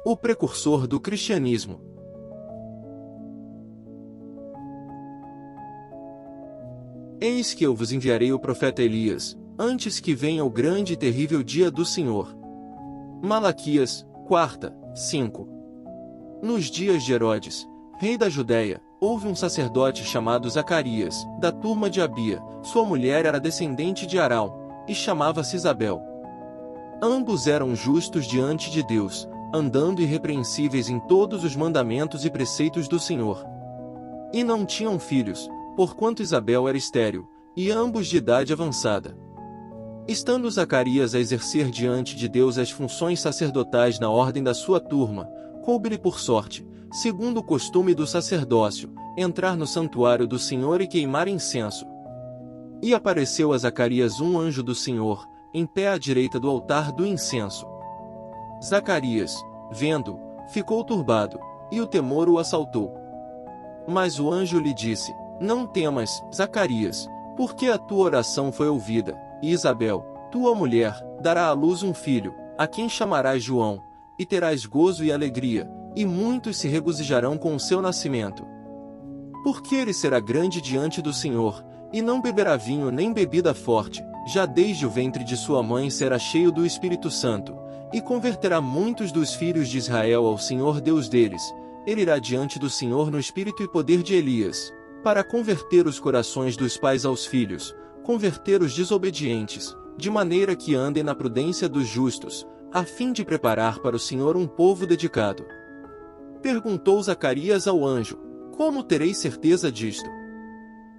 o precursor do cristianismo. Eis que eu vos enviarei o profeta Elias, antes que venha o grande e terrível dia do Senhor. Malaquias, 4:5. Nos dias de Herodes, rei da Judéia, houve um sacerdote chamado Zacarias, da turma de Abia. Sua mulher era descendente de Arão, e chamava-se Isabel. Ambos eram justos diante de Deus, andando irrepreensíveis em todos os mandamentos e preceitos do Senhor. E não tinham filhos, porquanto Isabel era estéril, e ambos de idade avançada. Estando Zacarias a exercer diante de Deus as funções sacerdotais na ordem da sua turma, coube-lhe por sorte, segundo o costume do sacerdócio, entrar no santuário do Senhor e queimar incenso. E apareceu a Zacarias um anjo do Senhor, em pé à direita do altar do incenso. Zacarias, vendo, ficou turbado, e o temor o assaltou. Mas o anjo lhe disse: Não temas, Zacarias, porque a tua oração foi ouvida, e Isabel, tua mulher, dará à luz um filho, a quem chamarás João, e terás gozo e alegria, e muitos se regozijarão com o seu nascimento. Porque ele será grande diante do Senhor, e não beberá vinho nem bebida forte, já desde o ventre de sua mãe será cheio do Espírito Santo, e converterá muitos dos filhos de Israel ao Senhor Deus deles. Ele irá diante do Senhor no espírito e poder de Elias, para converter os corações dos pais aos filhos, converter os desobedientes, de maneira que andem na prudência dos justos, a fim de preparar para o Senhor um povo dedicado. Perguntou Zacarias ao anjo: Como terei certeza disto?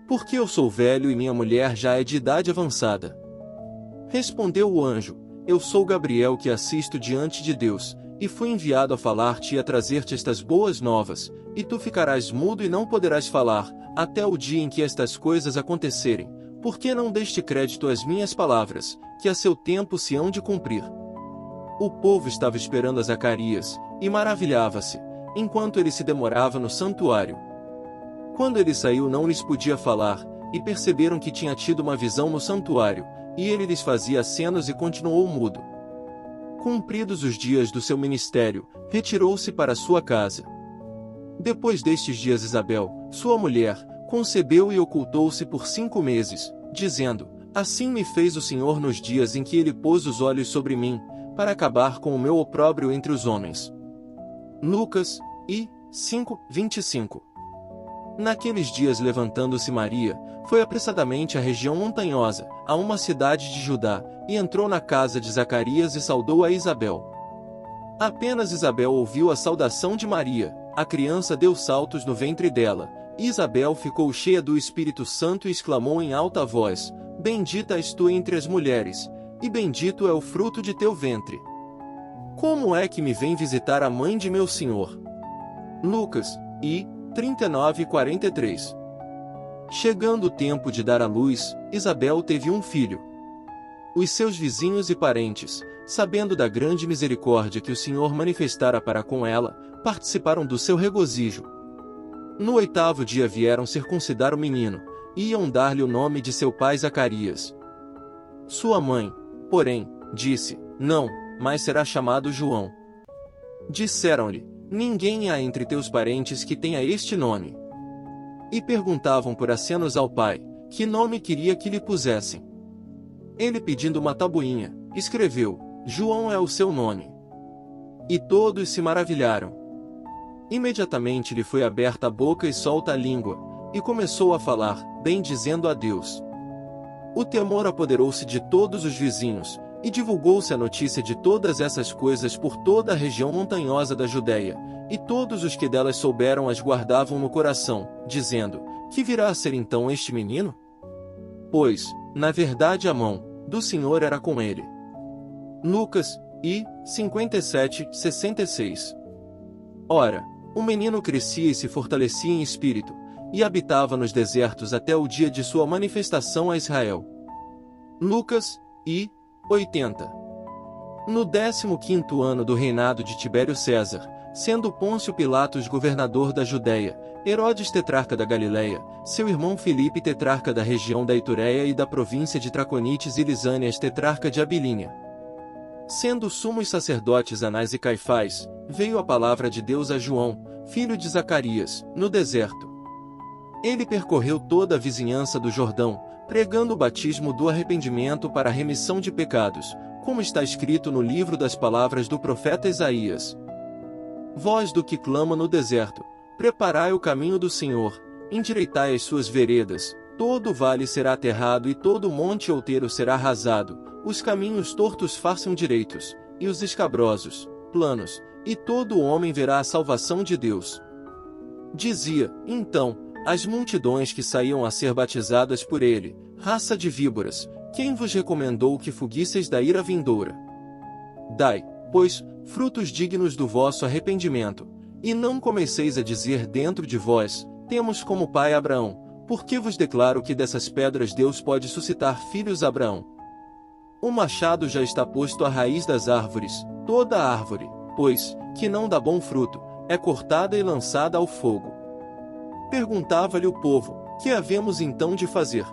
Porque eu sou velho e minha mulher já é de idade avançada. Respondeu o anjo: Eu sou Gabriel que assisto diante de Deus, e fui enviado a falar-te e a trazer-te estas boas novas, e tu ficarás mudo e não poderás falar, até o dia em que estas coisas acontecerem, porque não deste crédito às minhas palavras, que a seu tempo se hão de cumprir. O povo estava esperando a Zacarias, e maravilhava-se, enquanto ele se demorava no santuário. Quando ele saiu não lhes podia falar, e perceberam que tinha tido uma visão no santuário, e ele lhes fazia acenos e continuou mudo. Cumpridos os dias do seu ministério, retirou-se para sua casa. Depois destes dias Isabel, sua mulher, concebeu e ocultou-se por 5 meses, dizendo: Assim me fez o Senhor nos dias em que ele pôs os olhos sobre mim, para acabar com o meu opróbrio entre os homens. Lucas, 5:25. Naqueles dias levantando-se Maria, foi apressadamente à região montanhosa, a uma cidade de Judá, e entrou na casa de Zacarias e saudou a Isabel. Apenas Isabel ouviu a saudação de Maria, a criança deu saltos no ventre dela, e Isabel ficou cheia do Espírito Santo e exclamou em alta voz: Bendita és tu entre as mulheres, e bendito é o fruto de teu ventre. Como é que me vem visitar a mãe de meu Senhor? Lucas, 39:43. Chegando o tempo de dar à luz, Isabel teve um filho. Os seus vizinhos e parentes, sabendo da grande misericórdia que o Senhor manifestara para com ela, participaram do seu regozijo. No 8º dia vieram circuncidar o menino, e iam dar-lhe o nome de seu pai Zacarias. Sua mãe, porém, disse: Não, mas será chamado João. Disseram-lhe: Ninguém há entre teus parentes que tenha este nome. E perguntavam por acenos ao pai, que nome queria que lhe pusessem. Ele, pedindo uma tabuinha, escreveu: João é o seu nome. E todos se maravilharam. Imediatamente lhe foi aberta a boca e solta a língua, e começou a falar, bendizendo a Deus. O temor apoderou-se de todos os vizinhos, e divulgou-se a notícia de todas essas coisas por toda a região montanhosa da Judéia, e todos os que delas souberam as guardavam no coração, dizendo: Que virá a ser então este menino? Pois, na verdade a mão do Senhor era com ele. Lucas, 57:66. Ora, o menino crescia e se fortalecia em espírito, e habitava nos desertos até o dia de sua manifestação a Israel. Lucas, 80. No 15º ano do reinado de Tibério César, sendo Pôncio Pilatos governador da Judéia, Herodes tetrarca da Galileia, seu irmão Filipe tetrarca da região da Itureia e da província de Traconites e Lisânias tetrarca de Abilinia, Sendo sumos sacerdotes Anás e Caifás, veio a palavra de Deus a João, filho de Zacarias, no deserto. Ele percorreu toda a vizinhança do Jordão, pregando o batismo do arrependimento para a remissão de pecados, como está escrito no livro das palavras do profeta Isaías. Voz do que clama no deserto, preparai o caminho do Senhor, endireitai as suas veredas, todo vale será aterrado e todo monte outeiro será arrasado, os caminhos tortos façam direitos, e os escabrosos, planos, e todo homem verá a salvação de Deus. Dizia, então, as multidões que saíam a ser batizadas por ele, raça de víboras, quem vos recomendou que fugisseis da ira vindoura? Dai, pois, frutos dignos do vosso arrependimento, e não comeceis a dizer dentro de vós, temos como pai Abraão, porque vos declaro que dessas pedras Deus pode suscitar filhos a Abraão. O machado já está posto à raiz das árvores, toda árvore, pois, que não dá bom fruto, é cortada e lançada ao fogo. Perguntava-lhe o povo, que havemos então de fazer?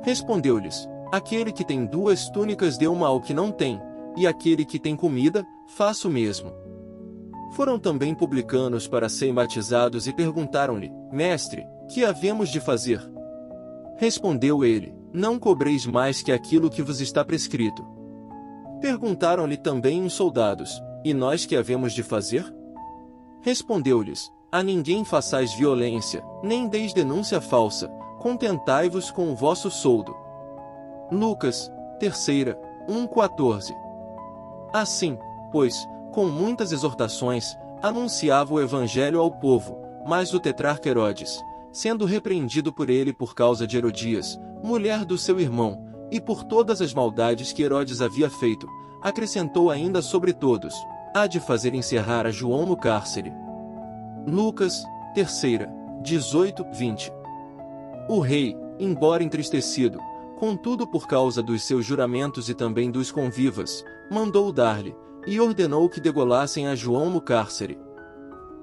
Respondeu-lhes, aquele que tem 2 túnicas dê uma ao que não tem, e aquele que tem comida, faça o mesmo. Foram também publicanos para serem batizados e perguntaram-lhe, Mestre, que havemos de fazer? Respondeu ele, não cobreis mais que aquilo que vos está prescrito. Perguntaram-lhe também os soldados, e nós que havemos de fazer? Respondeu-lhes, a ninguém façais violência, nem deis denúncia falsa, contentai-vos com o vosso soldo. Lucas, 3, 1:14. Assim, pois, com muitas exortações, anunciava o evangelho ao povo, mas o tetrarca Herodes, sendo repreendido por ele por causa de Herodias, mulher do seu irmão, e por todas as maldades que Herodes havia feito, acrescentou ainda sobre todos, há de fazer encerrar a João no cárcere. Lucas, 3, 18-20. O rei, embora entristecido, contudo por causa dos seus juramentos e também dos convivas, mandou dar-lhe, e ordenou que degolassem a João no cárcere.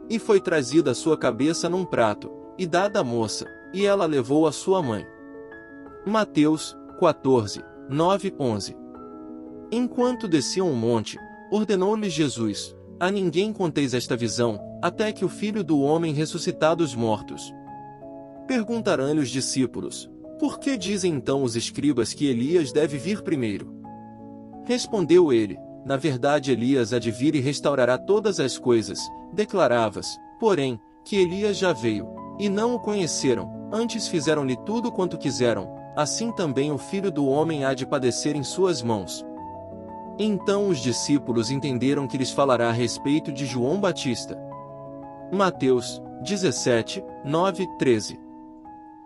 E foi trazida a sua cabeça num prato, e dada à moça, e ela levou a sua mãe. Mateus, 14, 9-11. Enquanto desciam o monte, ordenou-lhes Jesus, a ninguém conteis esta visão, até que o Filho do Homem ressuscitar dos mortos. Perguntarão-lhe os discípulos, por que dizem então os escribas que Elias deve vir primeiro? Respondeu ele, na verdade Elias há de vir e restaurará todas as coisas, declaravas, porém, que Elias já veio, e não o conheceram, antes fizeram-lhe tudo quanto quiseram, assim também o Filho do Homem há de padecer em suas mãos. Então os discípulos entenderam que lhes falará a respeito de João Batista. Mateus, 17, 9-13.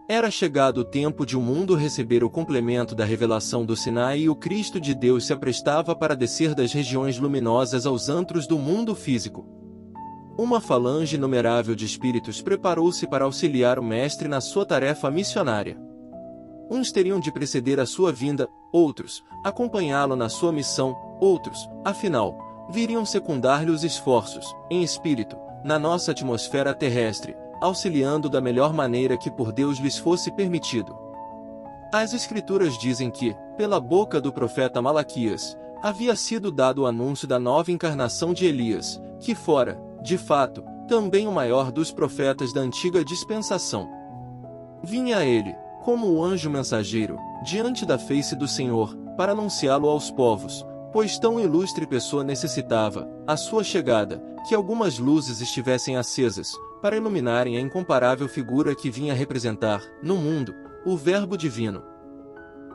Era chegado o tempo de o mundo receber o complemento da revelação do Sinai e o Cristo de Deus se aprestava para descer das regiões luminosas aos antros do mundo físico. Uma falange inumerável de espíritos preparou-se para auxiliar o Mestre na sua tarefa missionária. Uns teriam de preceder a sua vinda, outros, acompanhá-lo na sua missão, outros, afinal, viriam secundar-lhe os esforços, em espírito, na nossa atmosfera terrestre, auxiliando da melhor maneira que por Deus lhes fosse permitido. As Escrituras dizem que, pela boca do profeta Malaquias, havia sido dado o anúncio da nova encarnação de Elias, que fora, de fato, também o maior dos profetas da antiga dispensação. Vinha ele, como o anjo mensageiro, diante da face do Senhor, para anunciá-lo aos povos, pois tão ilustre pessoa necessitava, à sua chegada, que algumas luzes estivessem acesas, para iluminarem a incomparável figura que vinha representar, no mundo, o Verbo Divino.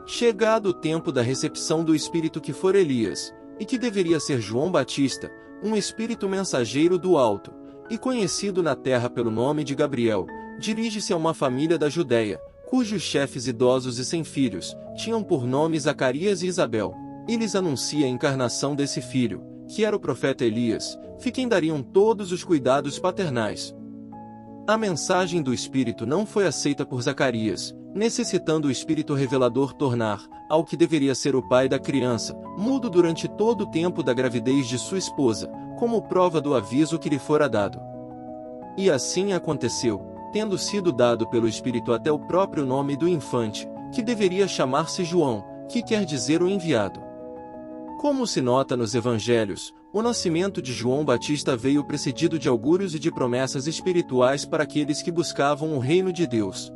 Chegado o tempo da recepção do Espírito que for Elias, e que deveria ser João Batista, um Espírito mensageiro do alto, e conhecido na terra pelo nome de Gabriel, dirige-se a uma família da Judéia, cujos chefes idosos e sem filhos, tinham por nome Zacarias e Isabel, e lhes anuncia a encarnação desse filho, que era o profeta Elias, fiquem dariam todos os cuidados paternais. A mensagem do Espírito não foi aceita por Zacarias, necessitando o Espírito revelador tornar, ao que deveria ser o pai da criança, mudo durante todo o tempo da gravidez de sua esposa, como prova do aviso que lhe fora dado. E assim aconteceu, tendo sido dado pelo Espírito até o próprio nome do infante, que deveria chamar-se João, que quer dizer o enviado. Como se nota nos evangelhos, o nascimento de João Batista veio precedido de augúrios e de promessas espirituais para aqueles que buscavam o reino de Deus.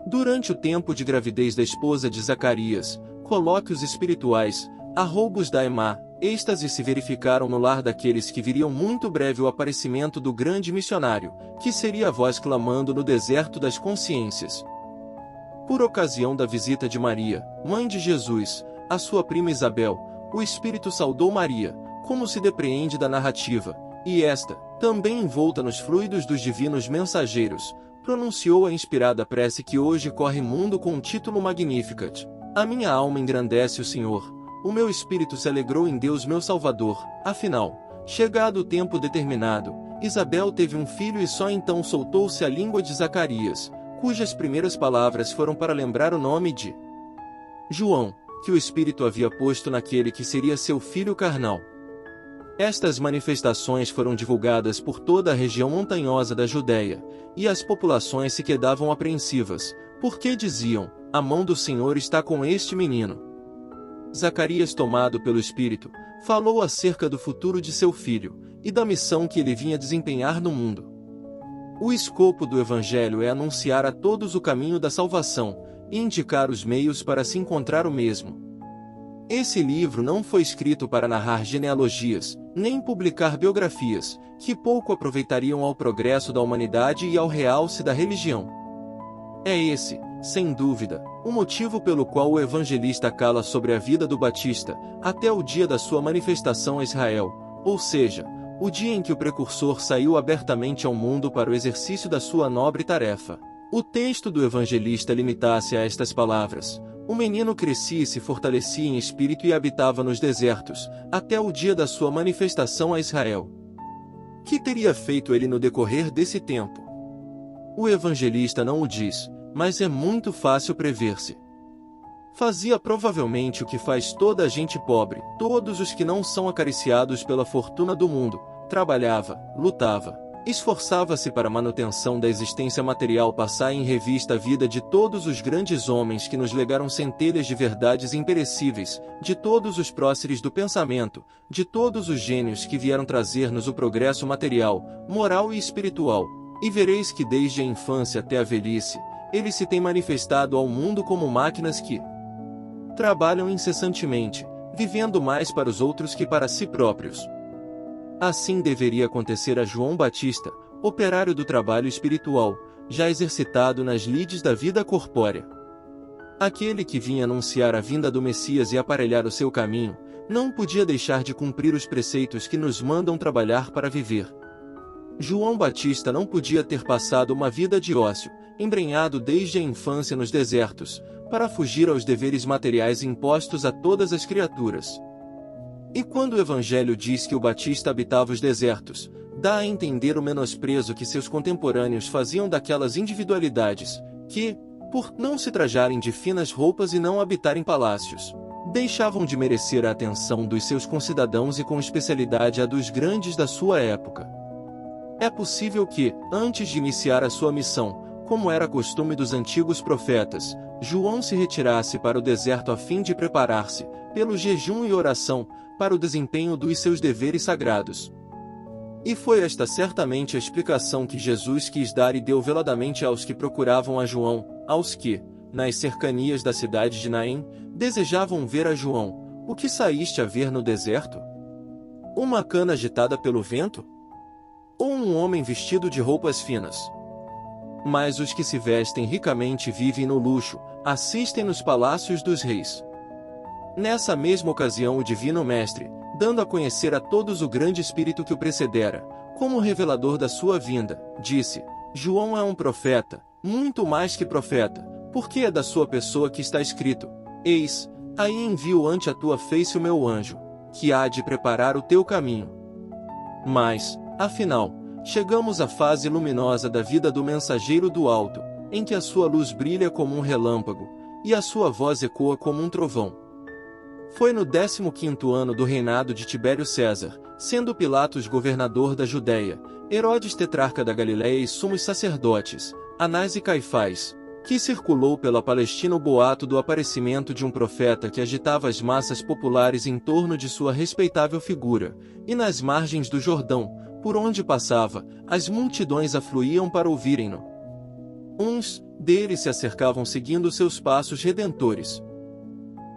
Durante o tempo de gravidez da esposa de Zacarias, colóquios espirituais, arroubos da Emá, êxtase se verificaram no lar daqueles que viriam muito breve o aparecimento do grande missionário, que seria a voz clamando no deserto das consciências. Por ocasião da visita de Maria, mãe de Jesus, a sua prima Isabel, o Espírito saudou Maria, como se depreende da narrativa, e esta, também envolta nos fluidos dos divinos mensageiros, pronunciou a inspirada prece que hoje corre mundo com o título Magnificat. A minha alma engrandece o Senhor, o meu espírito se alegrou em Deus meu Salvador. Afinal, chegado o tempo determinado, Isabel teve um filho e só então soltou-se a língua de Zacarias, cujas primeiras palavras foram para lembrar o nome de João, que o Espírito havia posto naquele que seria seu filho carnal. Estas manifestações foram divulgadas por toda a região montanhosa da Judéia, e as populações se quedavam apreensivas, porque diziam: a mão do Senhor está com este menino. Zacarias, tomado pelo Espírito, falou acerca do futuro de seu filho, e da missão que ele vinha desempenhar no mundo. O escopo do Evangelho é anunciar a todos o caminho da salvação, e indicar os meios para se encontrar o mesmo. Esse livro não foi escrito para narrar genealogias, nem publicar biografias, que pouco aproveitariam ao progresso da humanidade e ao realce da religião. É esse, sem dúvida, o motivo pelo qual o evangelista cala sobre a vida do Batista, até o dia da sua manifestação a Israel, ou seja, o dia em que o precursor saiu abertamente ao mundo para o exercício da sua nobre tarefa. O texto do evangelista limita-se a estas palavras: o menino crescia e se fortalecia em espírito e habitava nos desertos, até o dia da sua manifestação a Israel. Que teria feito ele no decorrer desse tempo? O evangelista não o diz, mas é muito fácil prever-se. Fazia provavelmente o que faz toda a gente pobre, todos os que não são acariciados pela fortuna do mundo: trabalhava, lutava, esforçava-se para a manutenção da existência material, passar em revista a vida de todos os grandes homens que nos legaram centelhas de verdades imperecíveis, de todos os próceres do pensamento, de todos os gênios que vieram trazer-nos o progresso material, moral e espiritual, e vereis que desde a infância até a velhice, ele se tem manifestado ao mundo como máquinas que trabalham incessantemente, vivendo mais para os outros que para si próprios. Assim deveria acontecer a João Batista, operário do trabalho espiritual, já exercitado nas lides da vida corpórea. Aquele que vinha anunciar a vinda do Messias e aparelhar o seu caminho, não podia deixar de cumprir os preceitos que nos mandam trabalhar para viver. João Batista não podia ter passado uma vida de ócio, embrenhado desde a infância nos desertos, para fugir aos deveres materiais impostos a todas as criaturas. E quando o Evangelho diz que o Batista habitava os desertos, dá a entender o menosprezo que seus contemporâneos faziam daquelas individualidades, que, por não se trajarem de finas roupas e não habitarem palácios, deixavam de merecer a atenção dos seus concidadãos e com especialidade a dos grandes da sua época. É possível que, antes de iniciar a sua missão, como era costume dos antigos profetas, João se retirasse para o deserto a fim de preparar-se, pelo jejum e oração, para o desempenho dos seus deveres sagrados. E foi esta certamente a explicação que Jesus quis dar e deu veladamente aos que procuravam a João, aos que, nas cercanias da cidade de Naém, desejavam ver a João: o que saíste a ver no deserto? Uma cana agitada pelo vento? Ou um homem vestido de roupas finas? Mas os que se vestem ricamente e vivem no luxo, assistem nos palácios dos reis. Nessa mesma ocasião, o Divino Mestre, dando a conhecer a todos o grande Espírito que o precedera, como revelador da sua vinda, disse: João é um profeta, muito mais que profeta, porque é da sua pessoa que está escrito: eis, aí envio ante a tua face o meu anjo, que há de preparar o teu caminho. Mas, afinal, chegamos à fase luminosa da vida do mensageiro do alto, em que a sua luz brilha como um relâmpago, e a sua voz ecoa como um trovão. Foi no 15º ano do reinado de Tibério César, sendo Pilatos governador da Judéia, Herodes tetrarca da Galiléia e sumos sacerdotes, Anás e Caifás, que circulou pela Palestina o boato do aparecimento de um profeta que agitava as massas populares em torno de sua respeitável figura, e nas margens do Jordão, por onde passava, as multidões afluíam para ouvirem-no. Uns deles se acercavam seguindo seus passos redentores.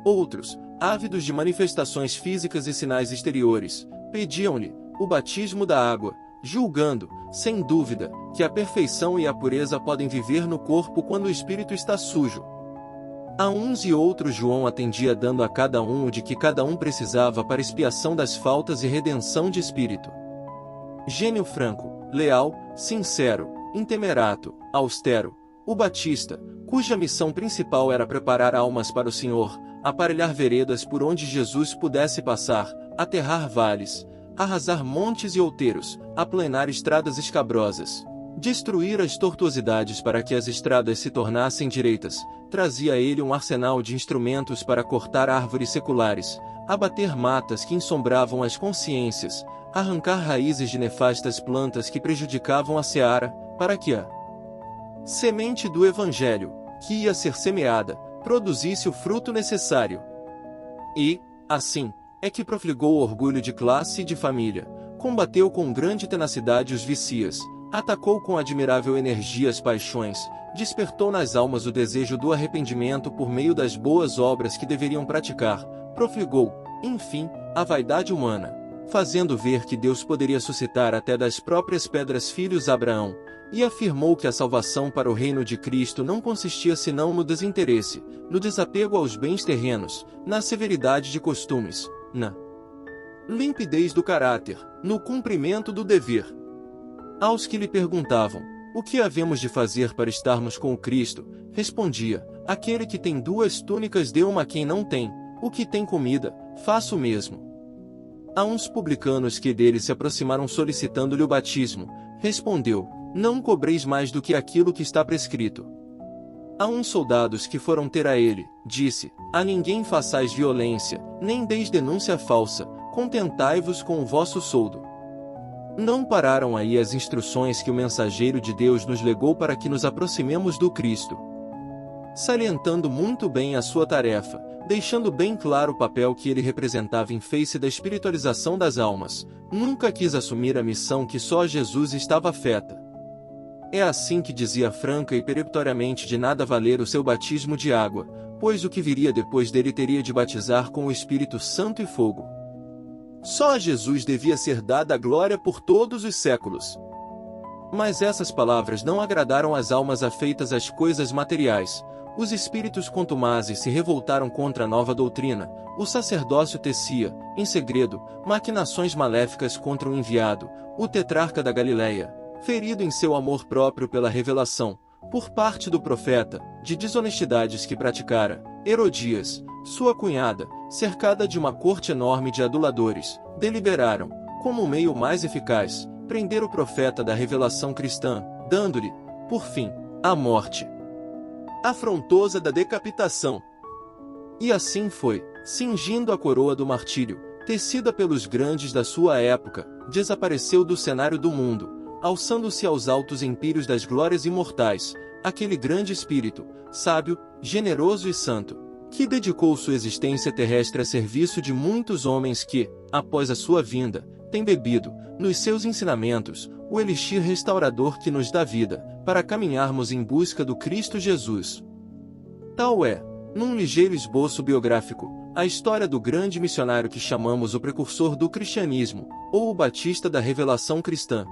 Outros, ávidos de manifestações físicas e sinais exteriores, pediam-lhe o batismo da água, julgando, sem dúvida, que a perfeição e a pureza podem viver no corpo quando o espírito está sujo. A uns e outros João atendia dando a cada um o de que cada um precisava para expiação das faltas e redenção de espírito. Gênio franco, leal, sincero, intemerato, austero, o Batista, cuja missão principal era preparar almas para o Senhor, aparelhar veredas por onde Jesus pudesse passar, aterrar vales, arrasar montes e outeiros, aplanar estradas escabrosas, destruir as tortuosidades para que as estradas se tornassem direitas, trazia a ele um arsenal de instrumentos para cortar árvores seculares, abater matas que ensombravam as consciências, arrancar raízes de nefastas plantas que prejudicavam a seara, para que a semente do Evangelho, que ia ser semeada, produzisse o fruto necessário. E, assim, é que profligou o orgulho de classe e de família, combateu com grande tenacidade os vicias, atacou com admirável energia as paixões, despertou nas almas o desejo do arrependimento por meio das boas obras que deveriam praticar, profligou, enfim, a vaidade humana, fazendo ver que Deus poderia suscitar até das próprias pedras filhos a Abraão, e afirmou que a salvação para o reino de Cristo não consistia senão no desinteresse, no desapego aos bens terrenos, na severidade de costumes, na limpidez do caráter, no cumprimento do dever. Aos que lhe perguntavam, o que havemos de fazer para estarmos com o Cristo, respondia, aquele que tem 2 túnicas dê uma a quem não tem, o que tem comida, faça o mesmo. A uns publicanos que dele se aproximaram solicitando-lhe o batismo, respondeu, não cobreis mais do que aquilo que está prescrito. A uns soldados que foram ter a ele, disse, a ninguém façais violência, nem deis denúncia falsa, contentai-vos com o vosso soldo. Não pararam aí as instruções que o mensageiro de Deus nos legou para que nos aproximemos do Cristo. Salientando muito bem a sua tarefa, deixando bem claro o papel que ele representava em face da espiritualização das almas, nunca quis assumir a missão que só a Jesus estava afeta. É assim que dizia franca e peremptoriamente de nada valer o seu batismo de água, pois o que viria depois dele teria de batizar com o Espírito Santo e fogo. Só a Jesus devia ser dada a glória por todos os séculos. Mas essas palavras não agradaram às almas afeitas às coisas materiais. Os espíritos contumazes se revoltaram contra a nova doutrina, o sacerdócio tecia, em segredo, maquinações maléficas contra o enviado, o tetrarca da Galileia, ferido em seu amor próprio pela revelação, por parte do profeta, de desonestidades que praticara, Herodias, sua cunhada, cercada de uma corte enorme de aduladores, deliberaram, como o meio mais eficaz, prender o profeta da revelação cristã, dando-lhe, por fim, a morte afrontosa da decapitação. E assim foi, cingindo a coroa do martírio, tecida pelos grandes da sua época, desapareceu do cenário do mundo, alçando-se aos altos empíreos das glórias imortais, aquele grande espírito, sábio, generoso e santo, que dedicou sua existência terrestre a serviço de muitos homens que, após a sua vinda, têm bebido, nos seus ensinamentos, o elixir restaurador que nos dá vida, para caminharmos em busca do Cristo Jesus. Tal é, num ligeiro esboço biográfico, a história do grande missionário que chamamos o precursor do cristianismo, ou o Batista da revelação cristã.